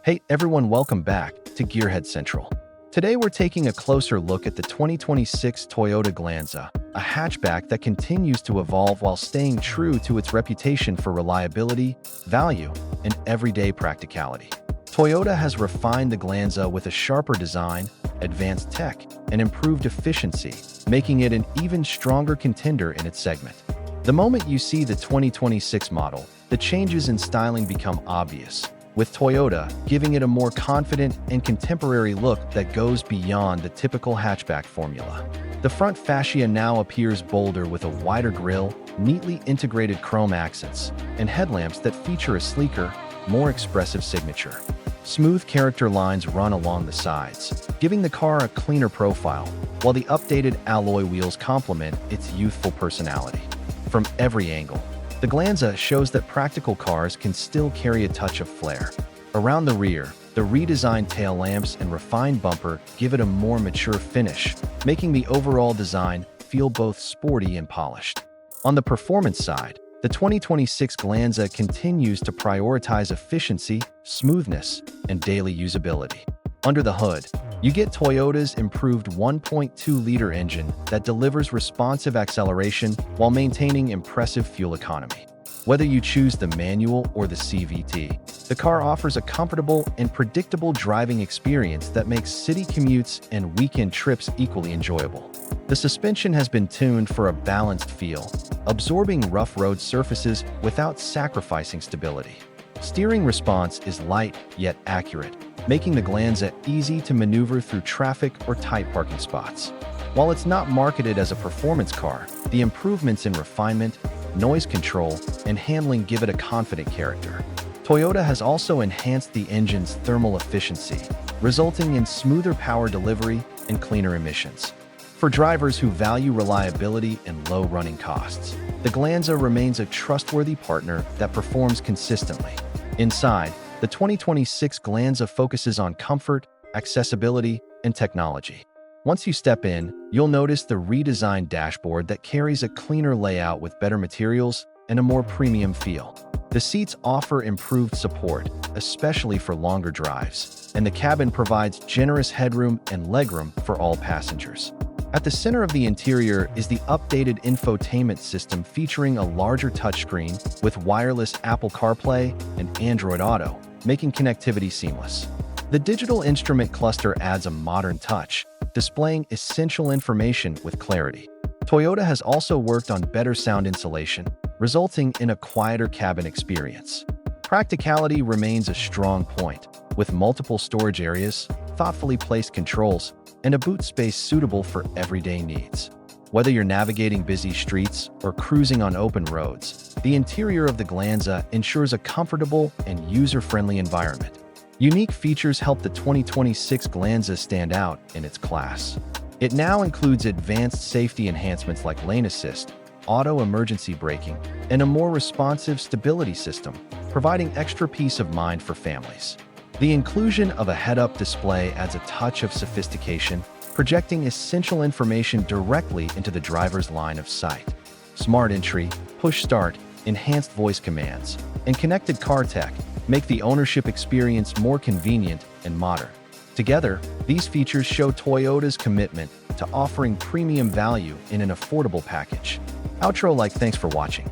Hey everyone, welcome back to Gearhead Central. Today we're taking a closer look at the 2026 Toyota Glanza, a hatchback that continues to evolve while staying true to its reputation for reliability, value, and everyday practicality. Toyota has refined the Glanza with a sharper design, advanced tech, and improved efficiency, making it an even stronger contender in its segment. The moment you see the 2026 model, the changes in styling become obvious, with Toyota giving it a more confident and contemporary look that goes beyond the typical hatchback formula. The front fascia now appears bolder with a wider grille, neatly integrated chrome accents, and headlamps that feature a sleeker, more expressive signature. Smooth character lines run along the sides, giving the car a cleaner profile, while the updated alloy wheels complement its youthful personality. From every angle, the Glanza shows that practical cars can still carry a touch of flair. Around the rear, the redesigned tail lamps and refined bumper give it a more mature finish, making the overall design feel both sporty and polished. On the performance side, the 2026 Glanza continues to prioritize efficiency, smoothness, and daily usability. Under the hood, you get Toyota's improved 1.2-liter engine that delivers responsive acceleration while maintaining impressive fuel economy. Whether you choose the manual or the CVT, the car offers a comfortable and predictable driving experience that makes city commutes and weekend trips equally enjoyable. The suspension has been tuned for a balanced feel, absorbing rough road surfaces without sacrificing stability. Steering response is light yet accurate, making the Glanza easy to maneuver through traffic or tight parking spots. While it's not marketed as a performance car, the improvements in refinement, noise control, and handling give it a confident character. Toyota has also enhanced the engine's thermal efficiency, resulting in smoother power delivery and cleaner emissions. For drivers who value reliability and low running costs, the Glanza remains a trustworthy partner that performs consistently. Inside, the 2026 Glanza focuses on comfort, accessibility, and technology. Once you step in, you'll notice the redesigned dashboard that carries a cleaner layout with better materials and a more premium feel. The seats offer improved support, especially for longer drives, and the cabin provides generous headroom and legroom for all passengers. At the center of the interior is the updated infotainment system featuring a larger touchscreen with wireless Apple CarPlay and Android Auto, making connectivity seamless. The digital instrument cluster adds a modern touch, displaying essential information with clarity. Toyota has also worked on better sound insulation, resulting in a quieter cabin experience. Practicality remains a strong point, with multiple storage areas, thoughtfully placed controls, and a boot space suitable for everyday needs. Whether you're navigating busy streets or cruising on open roads, the interior of the Glanza ensures a comfortable and user-friendly environment. Unique features help the 2026 Glanza stand out in its class. It now includes advanced safety enhancements like lane assist, auto emergency braking, and a more responsive stability system, providing extra peace of mind for families. The inclusion of a head-up display adds a touch of sophistication, projecting essential information directly into the driver's line of sight. Smart entry, push start, enhanced voice commands, and connected car tech make the ownership experience more convenient and modern. Together, these features show Toyota's commitment to offering premium value in an affordable package. Outro like thanks for watching.